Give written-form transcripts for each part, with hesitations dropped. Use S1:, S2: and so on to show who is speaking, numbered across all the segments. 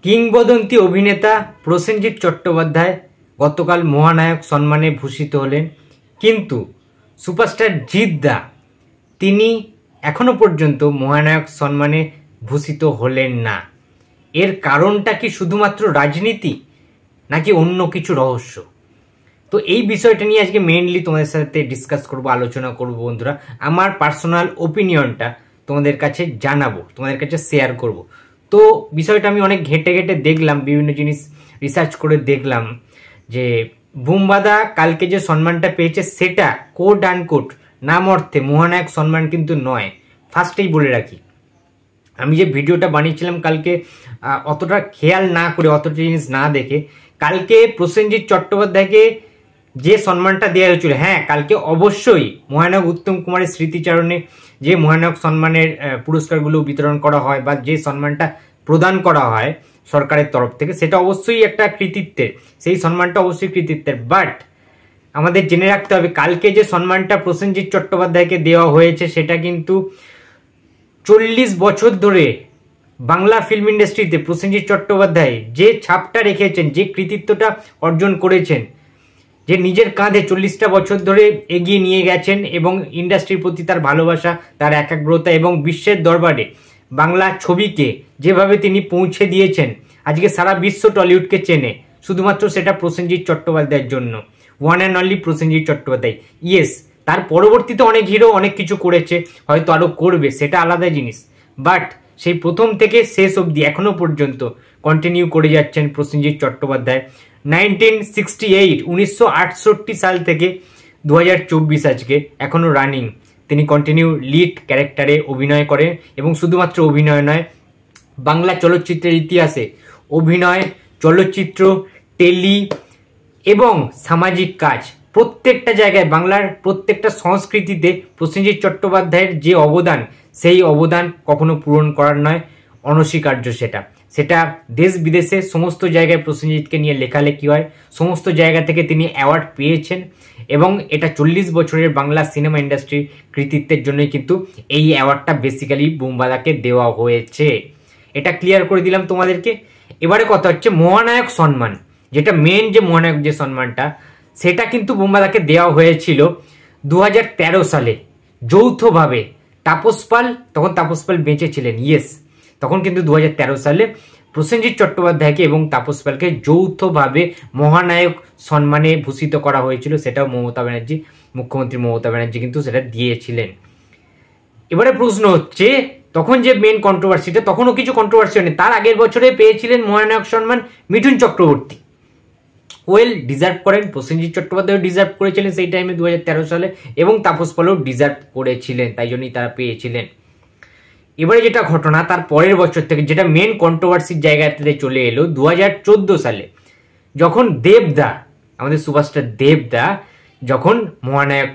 S1: কিংবদন্তি অভিনেতা প্রসেনজিৎ চট্টোপাধ্যায় গতকাল মহানায়ক সম্মানে ভূষিত হলেন, কিন্তু সুপারস্টার জিৎ দা তিনি এখনো পর্যন্ত মহানায়ক সম্মানে ভূষিত হলেন না। এর কারণটা কি শুধুমাত্র রাজনীতি নাকি অন্য কিছু রহস্য? তো এই বিষয়টা নিয়ে আজকে মেইনলি তোমাদের সাথে ডিসকাস করব, আলোচনা করব বন্ধুরা। আমার পার্সোনাল ওপিনিয়নটা তোমাদের কাছে জানাবো, তোমাদের কাছে শেয়ার করব। তো বিষয়টা আমি অনেক ঘেটে ঘেটে দেখলাম, বিভিন্ন জিনিস রিসার্চ করে দেখলাম যে বুম্বাদা কালকে যে সম্মানটা পেয়েছে সেটা কোট অ্যান্ড কোট নাম অর্থে মহানায়ক সম্মান কিন্তু নয়। ফার্স্টেই বলে রাখি, আমি যে ভিডিওটা বানিয়েছিলাম কালকে অতটা খেয়াল না করে, অতটা জিনিস না দেখে, কালকে প্রসেনজিৎ চট্টোপাধ্যায়কে যে সম্মানটা দেওয়া হয়েছিল, হ্যাঁ কালকে অবশ্যই মহানায়ক উত্তম কুমারের স্মৃতিচারণে যে মহানায়ক সম্মানের পুরস্কারগুলো বিতরণ করা হয় বা যে সম্মানটা প্রদান করা হয় সরকারের তরফ থেকে, সেটা অবশ্যই একটা কৃতিত্বের, সেই সম্মানটা অবশ্যই কৃতিত্বের। বাট আমাদের জেনে রাখতে হবে কালকে যে সম্মানটা প্রসেনজিৎ চট্টোপাধ্যায়কে দেওয়া হয়েছে সেটা কিন্তু 40 বছর ধরে বাংলা ফিল্ম ইন্ডাস্ট্রিতে প্রসেনজিৎ চট্টোপাধ্যায় যে ছাপটা রেখেছেন, যে কৃতিত্বটা অর্জন করেছেন, যে নিজের কাঁধে 40টা বছর ধরে এগিয়ে নিয়ে গেছেন এবং ইন্ডাস্ট্রির প্রতি তার ভালোবাসা, তার একাগ্রতা এবং বিশ্বের দরবারে বাংলা ছবিকে যেভাবে তিনি পৌঁছে দিয়েছেন, আজকে সারা বিশ্ব টলিউডকে চেনে, শুধুমাত্র সেটা প্রসেনজিৎ চট্টোপাধ্যায়ের জন্য। One and only Prosenjit Chattopadhyay. Yes, তার পরবর্তীতে অনেক হিরো অনেক কিছু করেছে, হয়তো আরও করবে, সেটা আলাদা জিনিস। বাট সেই প্রথম থেকে শেষ অবধি এখনো পর্যন্ত কন্টিনিউ করে যাচ্ছেন প্রসেনজিৎ চট্টোপাধ্যায়। 1968 সাল থেকে 2024 আজকে এখনো রানিং, তিনি কন্টিনিউ লিড ক্যারেক্টারে অভিনয় করেন এবং শুধুমাত্র অভিনয় নয়, বাংলা চলচ্চিত্রের ইতিহাসে অভিনয়, চলচ্চিত্র, টেলি এবং সামাজিক কাজ প্রত্যেকটা জায়গায়, বাংলার প্রত্যেকটা সংস্কৃতিতে প্রসেনজিৎ চট্টোপাধ্যায়ের যে অবদান, সেই অবদান কখনো পূরণ করার নয়, অনস্বীকার্য। সেটা দেশ বিদেশে সমস্ত জায়গায় প্রসেনজিৎকে নিয়ে লেখালেখি হয়, সমস্ত জায়গা থেকে তিনি অ্যাওয়ার্ড পেয়েছেন এবং এটা 40 বছরের বাংলা সিনেমা ইন্ডাস্ট্রির কৃতিত্বের জন্যই কিন্তু এই অ্যাওয়ার্ডটা বেসিক্যালি বুম্বাদাকে দেওয়া হয়েছে। এটা ক্লিয়ার করে দিলাম তোমাদেরকে। এবারে কথা হচ্ছে মহানায়ক সম্মান, যেটা মেন যে মহানায়ক যে সম্মানটা, সেটা কিন্তু বুম্বাদাকে দেওয়া হয়েছিল 2013 সালে যৌথভাবে। তাপস পাল, তখন তাপস পাল বেঁচে ছিলেন, ইয়েস, তখন কিন্তু 2013 সালে প্রসেনজিৎ চট্টোপাধ্যায়কে এবং তাপস পালকে যৌথভাবে মহানায়ক সম্মানে ভূষিত করা হয়েছিল। সেটাও মমতা ব্যানার্জি, মুখ্যমন্ত্রী মমতা ব্যানার্জি কিন্তু সেটা দিয়েছিলেন। এবারে প্রশ্ন হচ্ছে, তখন যে মেন কন্ট্রোভার্সিটা, তখনও কিছু কন্ট্রোভার্সি হয়নি, তার আগের বছরে পেয়েছিলেন মহানায়ক সম্মান মিঠুন চক্রবর্তী। ওয়েল, ডিজার্ভ করেন, প্রসেনজিৎ চট্টোপাধ্যায়ও ডিজার্ভ করেছিলেন সেই টাইমে 2013 সালে, এবং তাপস পালও ডিজার্ভ করেছিলেন, তাই জন্যই তারা পেয়েছিলেন। এবারে যেটা ঘটনা, তার পরের বছর থেকে যেটা মেন কন্ট্রোভার্সির জায়গাতে চলে এলো 2014 সালে, যখন দেবদা, আমাদের সুপারস্টার দেবদা যখন মহানায়ক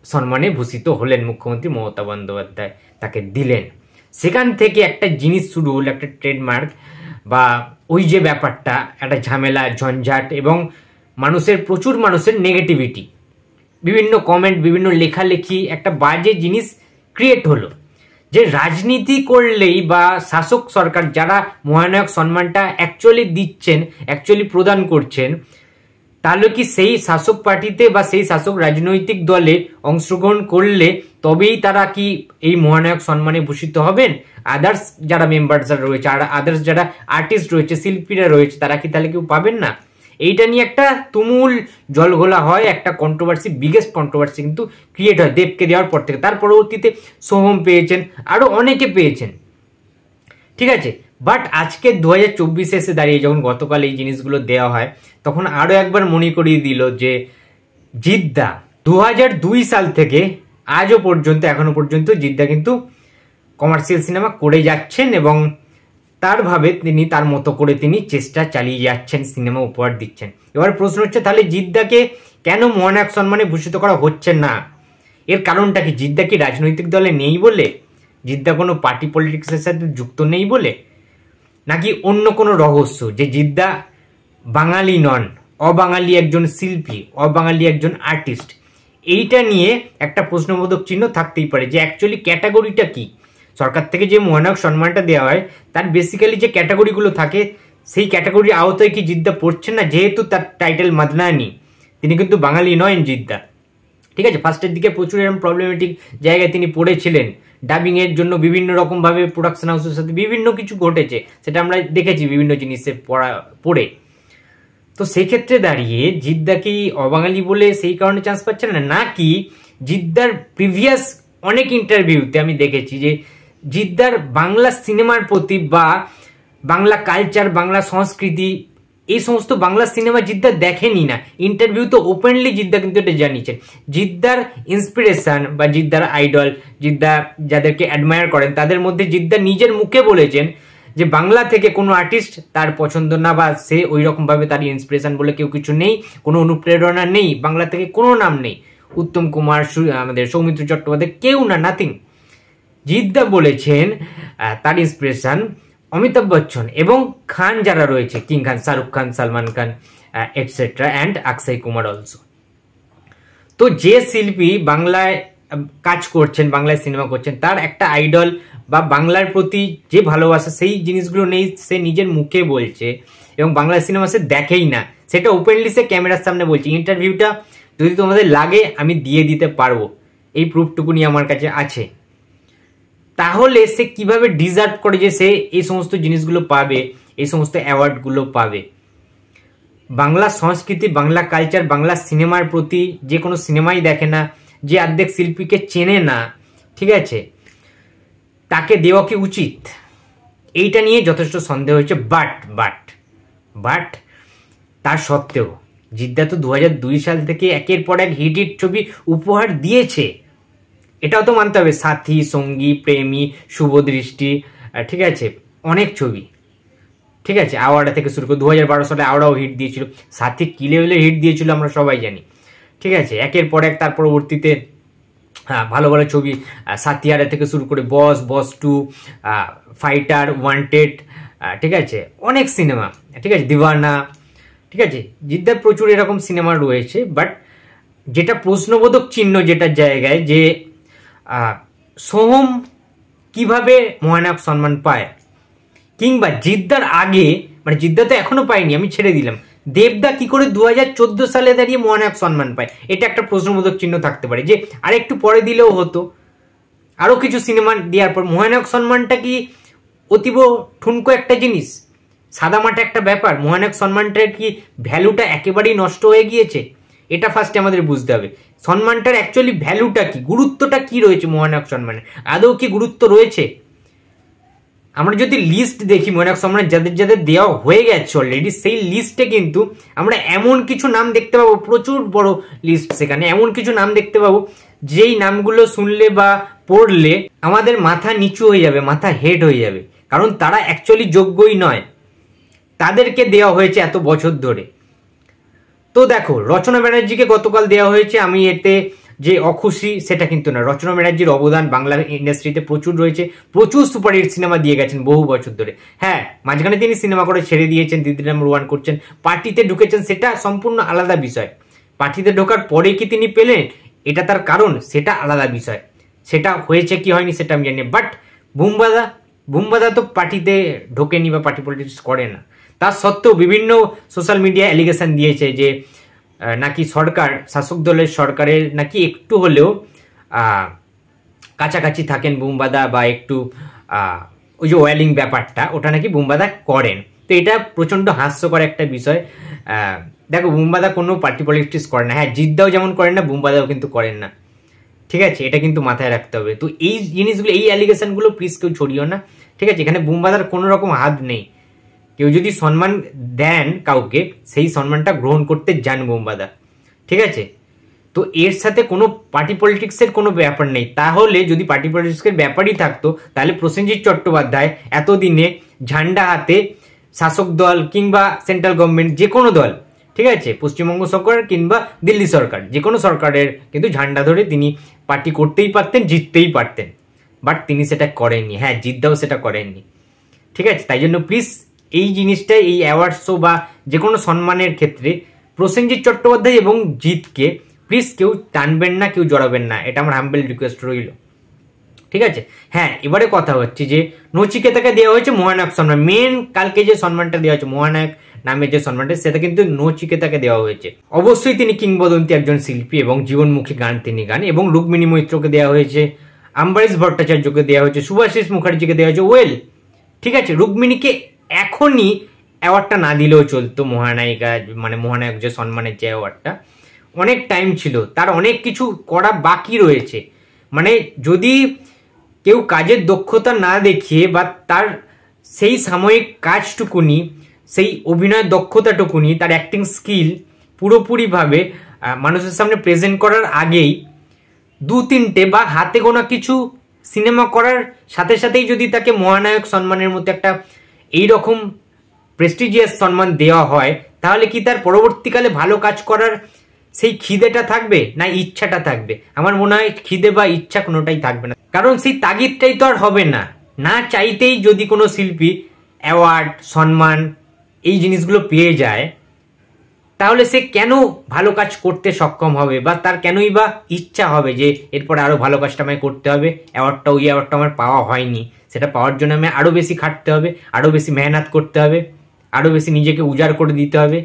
S1: সম্মানে ভূষিত হলেন, মুখ্যমন্ত্রী মমতা বন্দ্যোপাধ্যায় তাকে দিলেন, সেখান থেকে একটা জিনিস শুরু হলো, একটা ট্রেডমার্ক বা ওই যে ব্যাপারটা, একটা ঝামেলা, ঝঞ্ঝাট এবং প্রচুর মানুষের নেগেটিভিটি, বিভিন্ন কমেন্ট, বিভিন্ন লেখালেখি, একটা বাজে জিনিস ক্রিয়েট হলো যে রাজনীতি করলেই বা শাসক সরকার যারা মহানায়ক সম্মানটা অ্যাকচুয়ালি দিচ্ছেন, অ্যাকচুয়ালি প্রদান করছেন, তাহলে কি সেই শাসক পার্টিতে বা সেই শাসক রাজনৈতিক দলে অংশগ্রহণ করলে তবেই তারা কি এই মহানায়ক সম্মানে ভূষিত হবেন? আদার্স যারা মেম্বারসরা রয়েছে, আর আদার্স যারা আর্টিস্ট রয়েছে, শিল্পীরা রয়েছে, তারা কি তাহলে কেউ পাবেন না? এইটা নিয়ে একটা তুমুল জলঘোলা হয়, একটা কন্ট্রোভার্সি, বিগেস্ট কন্ট্রোভার্সি কিন্তু ক্রিয়েট হয় দেবকে দেওয়ার পর থেকে। তার পরবর্তীতে সোহম পেয়েছেন, আরও অনেকে পেয়েছেন, ঠিক আছে। বাট আজকে 2024 এসে দাঁড়িয়ে যখন গতকাল এই জিনিসগুলো দেওয়া হয়, তখন আরও একবার মনে করিয়ে দিল যে জিদ্দা 2002 সাল থেকে আজও পর্যন্ত, এখনো পর্যন্ত জিদ্দা কিন্তু কমার্শিয়াল সিনেমা করে যাচ্ছেন এবং তিনি তার মতো করে তিনি চেষ্টা চালিয়ে যাচ্ছেন, সিনেমা উপহার দিচ্ছেন। এবার প্রশ্ন হচ্ছে, তাহলে জিদ্দাকে কেন মহানায়ক সম্মানে ভূষিত করা হচ্ছে না? এর কারণটা কি? জিদ্দা কি রাজনৈতিক দলে নেই বলে? জিদ্দা কোনো পার্টি পলিটিক্সের সাথে যুক্ত নেই বলে? নাকি অন্য কোনো রহস্য, যে জিদ্দা বাঙালি নন, অবাঙালি একজন শিল্পী, অবাঙালি একজন আর্টিস্ট? এইটা নিয়ে একটা প্রশ্নবোধক চিহ্ন থাকতেই পারে যে অ্যাকচুয়ালি ক্যাটাগরিটা কি। সরকার থেকে যে মহানায়ক সম্মানটা দেওয়া হয় তার বেসিক্যালি যে ক্যাটাগরিগুলো থাকে সেই ক্যাটাগরির আওতায় কি জিদ্দা পড়ছেন না? যেহেতু তার টাইটেল মাদনানি, তিনি কিন্তু বাঙালি নয় জিদ্দা, ঠিক আছে। ফার্স্টের দিকে প্রচুর এরকম প্রবলেমেটিক জায়গায় তিনি পড়েছিলেন, ডাবিংয়ের জন্য বিভিন্ন রকমভাবে প্রোডাকশন হাউসের সাথে বিভিন্ন কিছু ঘটেছে, সেটা আমরা দেখেছি বিভিন্ন জিনিসে পড়ে। তো সেই ক্ষেত্রে দাঁড়িয়ে জিদ্দা কি অবাঙালি বলে সেই কারণে চান্স পাচ্ছে না, নাকি জিদ্দার প্রিভিয়াস অনেক ইন্টারভিউতে আমি দেখেছি যে জিদ্দার বাংলা সিনেমার প্রতি বা বাংলা কালচার, বাংলা সংস্কৃতি, এই সমস্ত বাংলা সিনেমা জিদ্দা দেখেনি না। ইন্টারভিউ তো ওপেনলি জিদ্দা কিন্তু এটা জানিয়েছেন। জিদ্দার ইন্সপিরেশন বা জিদ্দার আইডল, জিদ্দা যাদেরকে অ্যাডমায়ার করেন, তাদের মধ্যে জিদ্দা নিজের মুখে বলেছেন যে বাংলা থেকে কোনো আর্টিস্ট তার পছন্দ না, বা সে ওই রকমভাবে তার ইন্সপিরেশন বলে কেউ কিছু নেই, কোনো অনুপ্রেরণা নেই, বাংলা থেকে কোনো নাম নেই, উত্তম কুমার, আমাদের সৌমিত্র চট্টোপাধ্যায়, কেউ না, নাথিং। জিদ্দা বলেছেন তার ইন্সপিরেশন অমিতাভ বচ্চন এবং খান যারা রয়েছে, king Khan, Shahrukh Khan, Salman Khan etcetera, and Akshay Kumar also. তো যে শিল্পী বাংলায় কাজ করছেন, বাংলায় সিনেমা করছেন, তার একটা আইডল বা বাংলার প্রতি যে ভালোবাসা, সেই জিনিসগুলো নেই, সে নিজের মুখে বলছে, এবং বাংলা সিনেমা সে দেখেই না, সেটা ওপেনলি সে ক্যামেরার সামনে বলছে। ইন্টারভিউটা যদি তোমাদের লাগে আমি দিয়ে দিতে পারবো, এই প্রুফটুকুনি আমার কাছে আছে। তাহলে সে কিভাবে ডিজার্ভ করে যে সে এই সমস্ত জিনিসগুলো পাবে, এই সমস্ত অ্যাওয়ার্ডগুলো পাবে? বাংলা সংস্কৃতি, বাংলা কালচার, বাংলা সিনেমার প্রতি যে কোনো সিনেমাই দেখে না, যে অর্ধেক শিল্পীকে চেনে না, ঠিক আছে, তাকে দেওয়া কি উচিত? এইটা নিয়ে যথেষ্ট সন্দেহ হয়েছে। বাট তার সত্ত্বেও জিদ্দা তো 2002 সাল থেকে একের পর এক হিট ছবি উপহার দিয়েছে, এটাও তো মানতে হবে। সাথী, সঙ্গী, প্রেমী, শুভদৃষ্টি, ঠিক আছে, অনেক ছবি, ঠিক আছে, আওয়াড়া থেকে শুরু করে 2012 সালে আওয়াড়াও হিট দিয়েছিল, সাথী কি লেভেলের হিট দিয়েছিল আমরা সবাই জানি, ঠিক আছে। একের পর এক তার পরবর্তীতে ভালো ভালো ছবি, সাথিয়ারা থেকে শুরু করে বস 2, ফাইটার, ওয়ান্টেড, ঠিক আছে, অনেক সিনেমা, ঠিক আছে, দিওয়ানা, ঠিক আছে। জিদ্দার প্রচুর এরকম সিনেমা রয়েছে। বাট যেটা প্রশ্নবোধক চিহ্ন যেটার জায়গায়, যে সোহম কিভাবে মহানায়ক সম্মান পায়, কিংবা জিদ্দার আগে, মানে জিদ্দা তো এখনো পায়নি, আমি ছেড়ে দিলাম, দেবদা কি করে 2014 সালে দাঁড়িয়ে মহানায়ক সম্মান পায়, এটা একটা প্রশ্নবোধক চিহ্ন থাকতে পারে, যে আরেকটু পরে দিলেও হতো, আরো কিছু সিনেমা দেওয়ার পর। মহানায়ক সম্মানটা কি অতীব ঠুনকো একটা জিনিস, সাদামাটা একটা ব্যাপার? মহানায়ক সম্মানটার কি ভ্যালুটা একেবারেই নষ্ট হয়ে গিয়েছে? এটা ফার্স্টে আমাদের বুঝতে হবে। সম্মানটার অ্যাকচুয়ালি ভ্যালুটা কি, গুরুত্বটা কি রয়েছে মহানায়ক সম্মানের, আদৌ কি গুরুত্ব রয়েছে? আমরা যদি লিস্ট দেখি মহানায়ক সম্মান যাদের যাদের দেওয়া হয়ে গেছে অলরেডি, সেই লিস্টে কিন্তু আমরা এমন কিছু নাম দেখতে পাবো, প্রচুর বড় লিস্ট, সেখানে এমন কিছু নাম দেখতে পাবো যেই নামগুলো শুনলে বা পড়লে আমাদের মাথা নিচু হয়ে যাবে, মাথা হেড হয়ে যাবে, কারণ তারা অ্যাকচুয়ালি যোগ্যই নয়, তাদেরকে দেওয়া হয়েছে এত বছর ধরে। তো দেখো, রচনা ব্যানার্জিকে গতকাল দেওয়া হয়েছে, আমি এতে যে অখুশি সেটা কিন্তু না। রচনা ব্যানার্জির অবদান বাংলা ইন্ডাস্ট্রিতে প্রচুর রয়েছে, প্রচুর সুপারহিট সিনেমা দিয়ে গেছেন বহু বছর ধরে। হ্যাঁ, মাঝখানে তিনি সিনেমা করে ছেড়ে দিয়েছেন, দিদি নাম্বার 1 করছেন, পার্টিতে ঢুকেছেন, সেটা সম্পূর্ণ আলাদা বিষয়। পার্টিতে ঢোকার পরে কি তিনি পেলেন, এটা তার কারণ, সেটা আলাদা বিষয়, সেটা হয়েছে কি হয়নি সেটা আমি জানি। বাট বুমবাদা তো পার্টিতে ঢোকেনি বা পার্টি পলিটিক্স করে না। তার সত্ত্বেও বিভিন্ন সোশ্যাল মিডিয়া অ্যালিগেশন দিয়েছে যে নাকি সরকার, শাসক দলের সরকারের নাকি একটু হলেও কাছাকাছি থাকেন বুমবাদা, বা একটু ওই যে ওয়েলিং ব্যাপারটা, ওটা নাকি বুমবাদা করেন। তো এটা প্রচণ্ড হাস্যকর একটা বিষয়। দেখো, বুমবাদা কোনো পার্টি পলিটিক্স করেন না। হ্যাঁ, জিদ্দাও যেমন করেন না, বুমবাদাও কিন্তু করেন না, ঠিক আছে, এটা কিন্তু মাথায় রাখতে হবে। তো এই জিনিসগুলো, এই অ্যালিগেশনগুলো প্লিজ কেউ ছড়িও না, ঠিক আছে। এখানে বুমবাদার কোনো রকম হাত নেই। কেউ যদি সম্মান দেন কাউকে, সেই সম্মানটা গ্রহণ করতে যান বুমবাদা, ঠিক আছে। তো এর সাথে কোনো পার্টি পলিটিক্সের কোনো ব্যাপার নেই। তাহলে যদি পার্টি পলিটিক্সের ব্যাপারই থাকতো, তাহলে প্রসেনজিৎ চট্টোপাধ্যায় এতদিনে ঝান্ডা হাতে শাসক দল কিংবা সেন্ট্রাল গভর্নমেন্ট, যে কোনো দল, ঠিক আছে, পশ্চিমবঙ্গ সরকার কিংবা দিল্লি সরকার, যে কোনো সরকারের কিন্তু ঝান্ডা ধরে তিনি পার্টি করতেই পারতেন, জিততেই পারতেন। বাট তিনি সেটা করেননি। হ্যাঁ, জিদ্দাও সেটা করেননি, ঠিক আছে। তাই জন্য প্লিজ এই জিনিসটা, এই অ্যাওয়ার্ড শো বা যে কোনো সম্মানের ক্ষেত্রে প্রসেনজিৎ চট্টোপাধ্যায় এবং জিতকে প্লিজ কেউ টানবেন না, কেউ জড়াবেন না, এটা আমার হাম্বেল রিকোয়েস্ট রইল। ঠিক আছে। হ্যাঁ, এবারে কথা হচ্ছে যে নচিকেতাকে দেওয়া হয়েছে মহানায়ক সম্মান, মেন কালকে যে সম্মানটা দেওয়া হয়েছে মহানায়ক নামের যে সম্মানটা, সেটা কিন্তু নচিকেতাকে দেওয়া হয়েছে। অবশ্যই তিনি কিংবদন্তি একজন শিল্পী এবং জীবনমুখী গান তিনি গান, এবং রুক্মিণী মৈত্রকে দেওয়া হয়েছে, আম্বারিশ ভট্টাচার্যকে দেওয়া হয়েছে, সুভাষিস মুখার্জিকে দেওয়া হয়েছে। ওয়েল, ঠিক আছে, রুক্মিণীকে এখনই অ্যাওয়ার্ডটা না দিলেও চলতো, মহানায়িকা মানে মহানায়ক যে সম্মানের যে অ্যাওয়ার্ডটা, অনেক টাইম ছিল, তার অনেক কিছু করা বাকি রয়েছে। মানে যদি কেউ কাজের দক্ষতা না দেখিয়ে বা তার সেই সাময়িক কাজটুকুনি, সেই অভিনয় দক্ষতাটুকুনি, তার অ্যাক্টিং স্কিল পুরোপুরিভাবে মানুষের সামনে প্রেজেন্ট করার আগেই 2-3টে বা হাতে গোনা কিছু সিনেমা করার সাথে সাথেই যদি তাকে মহানায়ক সম্মানের মতো একটা এইরকম প্রেস্টিজিয়াস সম্মান দেওয়া হয়, তাহলে কি তার পরবর্তীকালে ভালো কাজ করার সেই খিদেটা থাকবে না ইচ্ছাটা থাকবে? আমার মনে হয় খিদে বা ইচ্ছা কোনোটাই থাকবে না, কারণ সেই তাগিদটাই তো আর হবে না। না চাইতেই যদি কোনো শিল্পী অ্যাওয়ার্ড, সম্মান, এই জিনিসগুলো পেয়ে যায়, তাহলে সে কেন ভালো কাজ করতে সক্ষম হবে, বা তার কেনই বা ইচ্ছা হবে যে এরপর আরও ভালো কাজটা আমায় করতে হবে, ওই অ্যাওয়ার্ডটা আমার পাওয়া হয়নি, সেটা পাওয়ার জন্য আমি আরও বেশি খাটতে হবে, আরও বেশি মেহনত করতে হবে, আরও বেশি নিজেকে উজাড় করে দিতে হবে,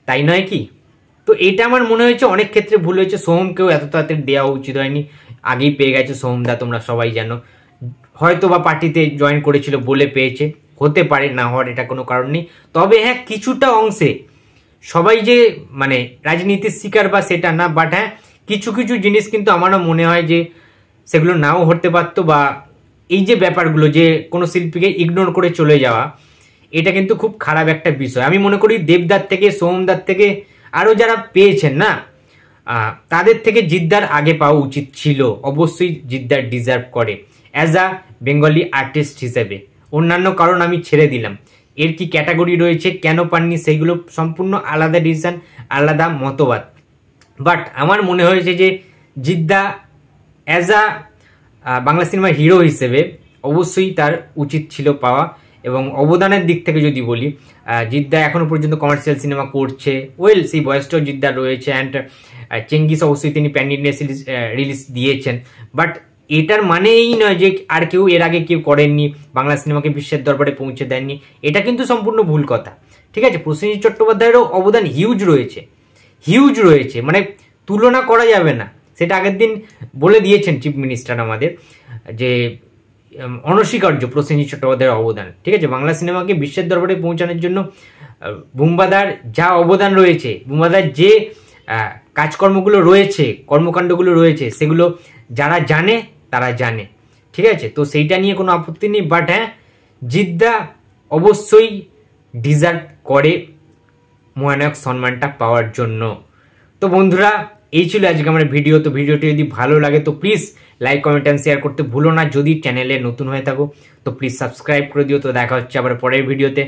S1: তাই নয় কি? তো এটা আমার মনে হয়েছে অনেক ক্ষেত্রে ভুল হয়েছে। সোহমকেও এত তাড়াতাড়ি দেওয়া উচিত হয়নি, আগেই পেয়ে গেছে সোহমদা, তোমরা সবাই জানো। হয়তো বা পার্টিতে জয়েন করেছিল বলে পেয়েছে, হতে পারে, না হওয়ার এটা কোনো কারণ নেই। তবে হ্যাঁ, কিছুটা অংশে সবাই যে মানে রাজনীতির শিকার বা সেটা না, বাট হ্যাঁ কিছু কিছু জিনিস কিন্তু আমারও মনে হয় যে সেগুলো নাও হতে পারতো, বা এই যে ব্যাপারগুলো যে কোনো শিল্পীকে ইগনোর করে চলে যাওয়া, এটা কিন্তু খুব খারাপ একটা বিষয়। আমি মনে করি দেবদার থেকে, সোহমদার থেকে, আরও যারা পেয়েছেন না, তাদের থেকে জিদ্দার আগে পাওয়া উচিত ছিল। অবশ্যই জিদ্দার ডিজার্ভ করে অ্যাজ আ বেঙ্গলি আর্টিস্ট হিসেবে। অন্যান্য কারণ আমি ছেড়ে দিলাম, এর কি ক্যাটাগরি রয়েছে, কেন পাননি, সেইগুলো সম্পূর্ণ আলাদা ডিসিশন, আলাদা মতবাদ। বাট আমার মনে হয়েছে যে জিদ্দা অ্যাজ আ বাংলা সিনেমার হিরো হিসেবে অবশ্যই তার উচিত ছিল পাওয়া। এবং অবদানের দিক থেকে যদি বলি, জিদ্দা এখনো পর্যন্ত কমার্শিয়াল সিনেমা করছে, ওয়েল সেই বয়সটাও জিদ্দার রয়েছে। অ্যান্ড চেঙ্গিস অবশ্যই তিনি প্যান ইন্ডিয়া রিলিজ দিয়েছেন, বাট এটার মানে এই নয় যে আর কেউ এর আগে কেউ করেননি, বাংলা সিনেমাকে বিশ্বের দরবারে পৌঁছে দেননি, এটা কিন্তু সম্পূর্ণ ভুল কথা। ঠিক আছে, প্রসেনজিৎ চট্টোপাধ্যায়েরও অবদান হিউজ রয়েছে, মানে তুলনা করা যাবে না। সেটা আগের দিন বলে দিয়েছেন চিফ মিনিস্টার আমাদের, যে অনস্বীকার্য প্রসেনজিৎ চট্টোপাধ্যায়ের অবদান। ঠিক আছে, বাংলা সিনেমাকে বিশ্বের দরবারে পৌঁছানোর জন্য বুম্বাদার যা অবদান রয়েছে, বুম্বাদার যে কাজকর্মগুলো রয়েছে, কর্মকাণ্ডগুলো রয়েছে, সেগুলো যারা জানে তারা জানে। ঠিক আছে, তো সেইটা নিয়ে কোনো আপত্তি নেই। বাট হ্যাঁ, জিদ্দা অবশ্যই ডিজার্ভ করে মহানায়ক সম্মানটা পাওয়ার জন্য। তো বন্ধুরা, এই ছিল আজকে আমার ভিডিও। তো ভিডিওটি যদি ভালো লাগে তো please like, comment and share করতে ভুলো না। যদি চ্যানেলে নতুন হয়ে থাকো তো প্লিজ সাবস্ক্রাইব করে দিও। তো দেখা হচ্ছে আবার পরের ভিডিওতে।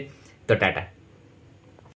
S1: তো টাটা।